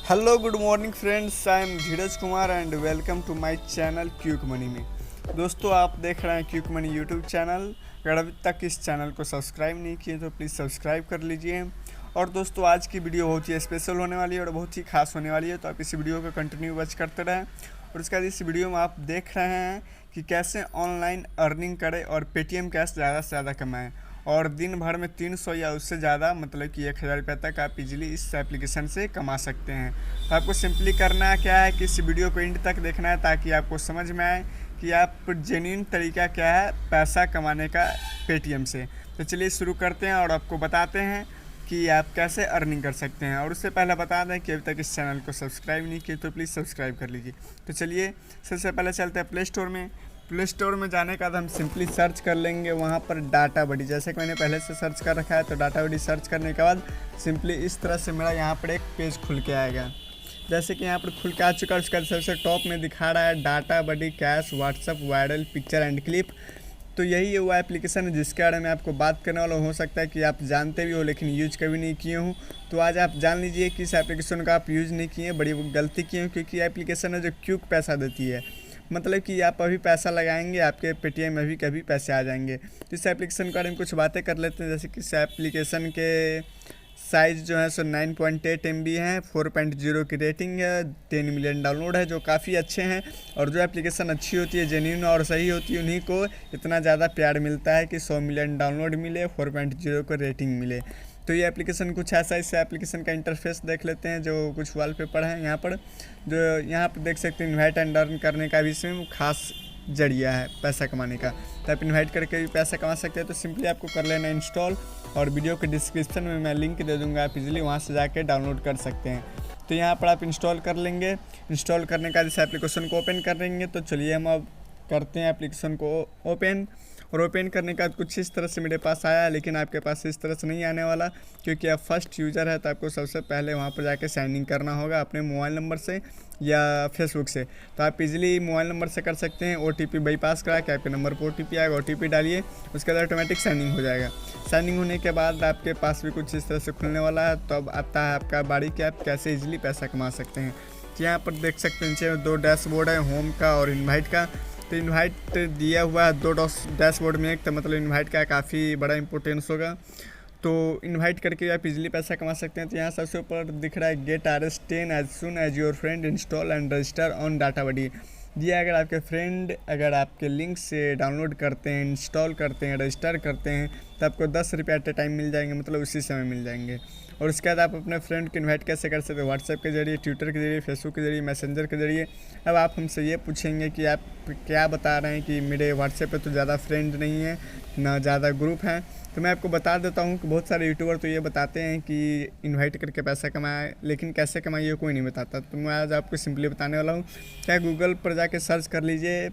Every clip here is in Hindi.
Hello good morning friends, I am Dheeraj Kumar and welcome to my channel quick money में। दोस्तों, आप देख रहे हैं क्यूक मनी यूट्यूब चैनल। अगर अभी तक इस चैनल को सब्सक्राइब नहीं किए तो प्लीज़ सब्सक्राइब कर लीजिए। और दोस्तों, आज की वीडियो बहुत ही स्पेशल होने वाली है और बहुत ही खास होने वाली है, तो आप इस वीडियो को कंटिन्यू वॉच करते रहें। और उसके बाद इस वीडियो में आप देख रहे हैं कि कैसे ऑनलाइन अर्निंग करें और पेटीएम कैश ज़्यादा से ज़्यादा कमाएँ और दिन भर में 300 या उससे ज़्यादा मतलब कि 1000 रुपये तक आप इजीली इस एप्लीकेशन से कमा सकते हैं। तो आपको सिंपली करना क्या है कि इस वीडियो को एंड तक देखना है ताकि आपको समझ में आए कि आप जेन्युइन तरीका क्या है पैसा कमाने का पेटीएम से। तो चलिए शुरू करते हैं और आपको बताते हैं कि आप कैसे अर्निंग कर सकते हैं। और उससे पहले बता दें कि अभी तक इस चैनल को सब्सक्राइब नहीं किए तो प्लीज़ सब्सक्राइब कर लीजिए। तो चलिए सबसे पहले चलते हैं प्ले स्टोर में। प्ले स्टोर में जाने के बाद हम सिंपली सर्च कर लेंगे वहाँ पर डाटाबडी, जैसे कि मैंने पहले से सर्च कर रखा है। तो डाटाबडी सर्च करने के बाद सिंपली इस तरह से मेरा यहाँ पर एक पेज खुल के आएगा, जैसे कि यहाँ पर खुल के आ चुका है। उसका सबसे टॉप में दिखा रहा है Databuddy cash WhatsApp viral picture and clip. तो यही वो एप्लीकेशन है जिसके बारे में आपको बात करने वाला। हो सकता है कि आप जानते भी हो लेकिन यूज कभी नहीं किए हो, तो आज आप जान लीजिए कि इस एप्लीकेशन का आप यूज़ नहीं किए, बड़ी गलती किए हो, क्योंकि एप्लीकेशन है जो क्विक पैसा देती है। मतलब कि आप अभी पैसा लगाएंगे आपके पेटीएम में भी कभी पैसे आ जाएंगे। तो इस एप्लीकेशन के बारे में कुछ बातें कर लेते हैं, जैसे कि इस एप्लीकेशन के साइज़ जो है सो 9.8 MB है, 4.0 की रेटिंग है, 10 मिलियन डाउनलोड है, जो काफ़ी अच्छे हैं। और जो एप्लीकेशन अच्छी होती है, जेन्युइन और सही होती है, उन्हीं को इतना ज़्यादा प्यार मिलता है कि 100 मिलियन डाउनलोड मिले, 4.0 को रेटिंग मिले। तो ये एप्लीकेशन कुछ ऐसा, इस एप्लीकेशन का इंटरफेस देख लेते हैं। जो कुछ वॉलपेपर है यहाँ पर, जो यहाँ पर देख सकते हैं इन्वाइट एंड अर्न करने का भी इसमें खास जरिया है पैसा कमाने का। तो आप इन्वाइट करके भी पैसा कमा सकते हैं। तो सिंपली आपको कर लेना इंस्टॉल, और वीडियो के डिस्क्रिप्शन में मैं लिंक दे दूँगा, आप इजीली वहाँ से जाके डाउनलोड कर सकते हैं। तो यहाँ पर आप इंस्टॉल कर लेंगे। इंस्टॉल करने का इस एप्लीकेशन को ओपन कर लेंगे। तो चलिए हम अब करते हैं एप्लीकेशन को ओपन। और ओपन करने का कुछ इस तरह से मेरे पास आया है, लेकिन आपके पास इस तरह से नहीं आने वाला, क्योंकि आप फर्स्ट यूज़र है। तो आपको सबसे पहले वहाँ पर जाके साइन इन करना होगा अपने मोबाइल नंबर से या फेसबुक से। तो आप इजीली मोबाइल नंबर से कर सकते हैं। OTP बाईपास करा के आपके नंबर पर OTP आएगा, OTP डालिए, उसके बाद ऑटोमेटिक साइनिंग हो जाएगा। साइनिंग होने के बाद आपके पास भी कुछ इस तरह से खुलने वाला है। तो अब आता है आपका बारी कि आप कैसे इजीली पैसा कमा सकते हैं। तो यहाँ पर देख सकते हैं नीचे 2 डैशबोर्ड है, होम का और इन्वाइट का। तो इनवाइट दिया हुआ है 2 डैशबोर्ड में एक, तो मतलब इनवाइट का काफ़ी बड़ा इंपॉर्टेंस होगा। तो इनवाइट करके आप इजीली पैसा कमा सकते हैं। तो यहाँ सबसे ऊपर दिख रहा है get RS10 as soon as your friend install and register on Databuddy. ये अगर आपके फ्रेंड अगर आपके लिंक से डाउनलोड करते हैं, इंस्टॉल करते हैं, रजिस्टर करते हैं, तो आपको 10 रुपये एट ए टाइम मिल जाएंगे, मतलब उसी समय मिल जाएंगे। और उसके बाद आप अपने फ्रेंड को इनवाइट कैसे कर सकते हो? व्हाट्सएप के जरिए, ट्विटर के जरिए, फेसबुक के जरिए, मैसेंजर के जरिए। अब आप हमसे ये पूछेंगे कि आप क्या बता रहे हैं कि मेरे व्हाट्सएप पे तो ज़्यादा फ्रेंड नहीं है, ना ज़्यादा ग्रुप हैं। तो मैं आपको बता देता हूँ कि बहुत सारे यूट्यूबर तो ये बताते हैं कि इनवाइट करके पैसा कमाए, लेकिन कैसे कमाइए कोई नहीं बताता। तो मैं आज आपको सिंपली बताने वाला हूँ। क्या गूगल पर जाके सर्च कर लीजिए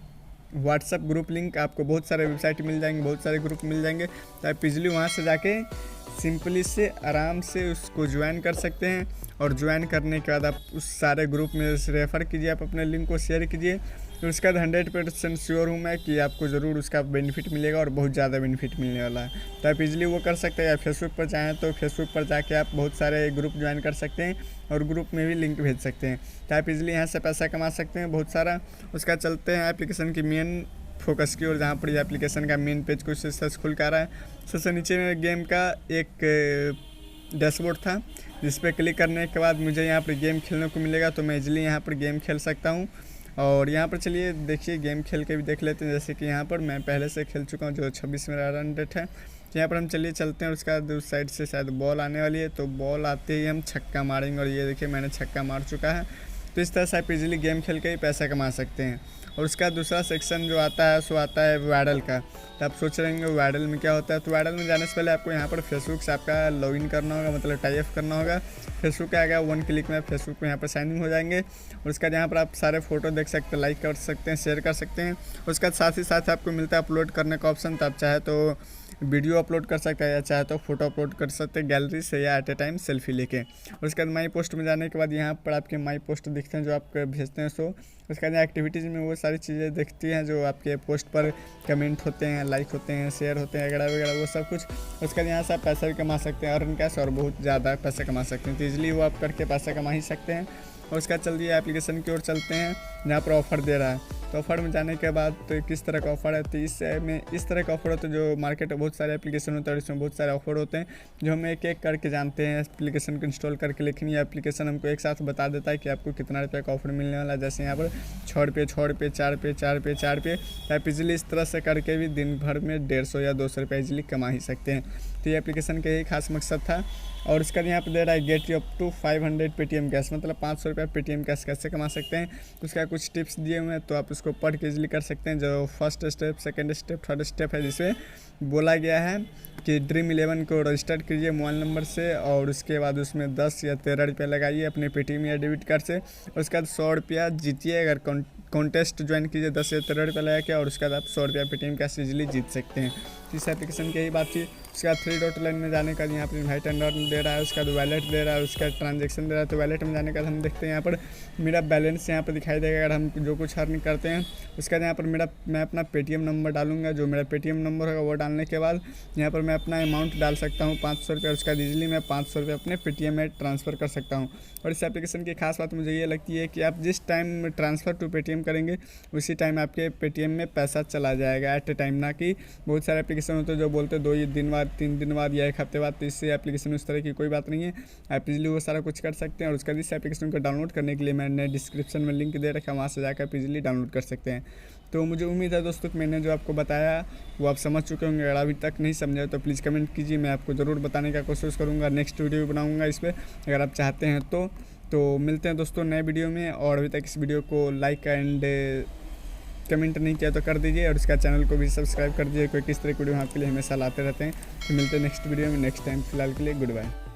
व्हाट्सएप ग्रुप लिंक, आपको बहुत सारे वेबसाइट मिल जाएंगे, बहुत सारे ग्रुप मिल जाएंगे। तो आप इजीली वहाँ से जाके सिंपली से आराम से उसको ज्वाइन कर सकते हैं। और ज्वाइन करने के बाद आप उस सारे ग्रुप में रेफ़र कीजिए, आप अपने लिंक को शेयर कीजिए। तो उसका 100% श्योर हूँ मैं कि आपको ज़रूर उसका बेनिफिट मिलेगा और बहुत ज़्यादा बेनिफिट मिलने वाला है। तो आप इजीली वो कर सकते हैं। या फेसबुक पर चाहें तो फेसबुक पर जाके आप बहुत सारे ग्रुप ज्वाइन कर सकते हैं और ग्रुप में भी लिंक भेज सकते हैं। तो आप इजीली यहाँ से पैसा कमा सकते हैं बहुत सारा। उसका चलते हैं एप्लीकेशन की मेन फोकस की ओर, जहाँ पर ये एप्लीकेशन का मेन पेज कुछ इस तरह से खुल कर रहा है। सबसे नीचे में गेम का एक डैशबोर्ड था, जिस पर क्लिक करने के बाद मुझे यहाँ पर गेम खेलने को मिलेगा। तो मैं इजीली यहाँ पर गेम खेल सकता हूँ। और यहाँ पर चलिए देखिए गेम खेल के भी देख लेते हैं। जैसे कि यहाँ पर मैं पहले से खेल चुका हूँ, जो 26 मेरा रन रेट है। तो यहाँ पर हम चलिए चलते हैं। उसके बाद उस साइड से शायद बॉल आने वाली है, तो बॉल आते ही हम छक्का मारेंगे। और ये देखिए मैंने छक्का मार चुका है। तो इस तरह से आप इजीली गेम खेल के ही पैसा कमा सकते हैं। और उसका दूसरा सेक्शन जो आता है सो आता है वायरल का। तो आप सोच रहे होंगे वायरल में क्या होता है। तो वायरल में जाने से पहले आपको यहाँ पर फेसबुक से आपका लॉगिन करना होगा, मतलब टाई अप करना होगा। फेसबुक का आएगा, 1 क्लिक में फेसबुक में यहाँ पर साइन इन हो जाएंगे। और उसका यहाँ पर आप सारे फोटो देख सकते हैं, लाइक कर सकते हैं, शेयर कर सकते हैं। उसका साथ ही साथ आपको मिलता है अपलोड करने का ऑप्शन। तो आप चाहे तो वीडियो अपलोड कर सकते हैं या चाहे तो फोटो अपलोड कर सकते हैं गैलरी से या एट ए टाइम सेल्फी लेके। और उसके बाद माई पोस्ट में जाने के बाद यहाँ पर आपके माई पोस्ट दिखते हैं जो आप भेजते हैं। सो उसके बाद एक्टिविटीज़ में वो सारी चीज़ें दिखती हैं जो आपके पोस्ट पर कमेंट होते हैं, लाइक होते हैं, शेयर होते हैं वगैरह वगैरह वो सब कुछ। उसके बाद यहाँ से आप पैसा भी कमा सकते हैं, अर्न कैश, और बहुत ज़्यादा पैसा कमा सकते हैं। तो ईजिली वो आप करके पैसा कमा ही सकते हैं। और उसका चल दिए एप्लीकेशन की ओर चलते हैं जहाँ पर ऑफ़र दे रहा है। तो ऑफ़र में जाने के बाद तो किस तरह का ऑफ़र है, तो इस तरह का ऑफ़र होता है जो मार्केट में बहुत सारे एप्लीकेशन होते हैं और इसमें बहुत सारे ऑफ़र होते हैं जो हम एक एक करके जानते हैं एप्लीकेशन को इंस्टॉल करके। लेकिन ये एप्लीकेशन हमको एक साथ बता देता है कि आपको कितना रुपये का ऑफ़र मिलने वाला है। जैसे यहाँ पर 6 रुपये 6 रुपये 4 रुपये 4 रुपये 4 रुपये। आप इजीली इस तरह से करके भी दिन भर में 150 या 200 रुपये इजीली कमा ही सकते हैं। तो ये एप्लीकेशन का यही खास मकसद था। और उसका यहाँ पर दे रहा है get you up to 500 Paytm cash, मतलब 500 रुपये पेटीएम कैश कैसे कमा सकते हैं। उसका कुछ टिप्स दिए हुए हैं तो आप उसको पढ़ के इजीली कर सकते हैं। जो first step, second step, third step है जिसमें बोला गया है कि ड्रीम 11 को रजिस्टर कीजिए मोबाइल नंबर से और उसके बाद उसमें 10 या 13 रुपये लगाइए अपने पेटीएम या डेबिट कार्ड से। और उसके बाद 100 रुपया जीतिए अगर कॉन्टेस्ट ज्वाइन कीजिए 10 या 13 रुपये लगा के, और उसके बाद आप 100 रुपया पेटीएम कैश इजीली जीत सकते हैं। इस एप्लीकेशन की यही बात थी। उसके बाद 3 डॉट लाइन में जाने का यहाँ पर इन्वाइट एंड अर्न दे रहा है, उसका वैलेट दे रहा है, उसका ट्रांजेक्शन दे रहा है। तो वैलेट में जाने का हम देखते हैं यहाँ पर मेरा बैलेंस यहाँ पर दिखाई देगा अगर हम जो कुछ अर्न करते हैं। उसके बाद यहाँ पर मैं अपना पेटीएम नंबर डालूंगा, जो मेरा पेटीएम नंबर होगा वो डालने के बाद यहाँ पर मैं अपना अमाउंट डाल सकता हूँ 500 रुपये। उसका ईजिली मैं 500 रुपये अपने पेटीएम में ट्रांसफ़र कर सकता हूँ। और इस एप्लीकेशन की खास बात मुझे ये लगती है कि आप जिस टाइम ट्रांसफ़र टू पेटीएम करेंगे उसी टाइम आपके पेटीएम में पैसा चला जाएगा एट ए टाइम, ना कि बहुत सारे एप्लीकेशन होते हैं जो बोलते हैं 2 दिन बाद, 3 दिन बाद या 1 हफ्ते बाद। तो इससे एप्लीकेशन उस तरह की कोई बात नहीं है, आप इजीली वो सारा कुछ कर सकते हैं। और उसका इस एप्लीकेशन को डाउनलोड करने के लिए मैंने डिस्क्रिप्शन में लिंक दे रखा है, वहाँ से जाकर आप इजीली डाउनलोड कर सकते हैं। तो मुझे उम्मीद है दोस्तों कि मैंने जो आपको बताया वो आप समझ चुके होंगे। अगर अभी तक नहीं समझे तो प्लीज़ कमेंट कीजिए, मैं आपको ज़रूर बताने का कोशिश करूँगा। नेक्स्ट वीडियो भी बनाऊँगा इस पर अगर आप चाहते हैं तो मिलते हैं दोस्तों नए वीडियो में। और अभी तक इस वीडियो को लाइक एंड कमेंट नहीं किया तो कर दीजिए, और इसका चैनल को भी सब्सक्राइब कर दीजिए। कोई किस तरह की वीडियो आपके लिए हमेशा लाते रहते हैं। तो मिलते हैं नेक्स्ट वीडियो में नेक्स्ट टाइम। फिलहाल के लिए गुड बाय।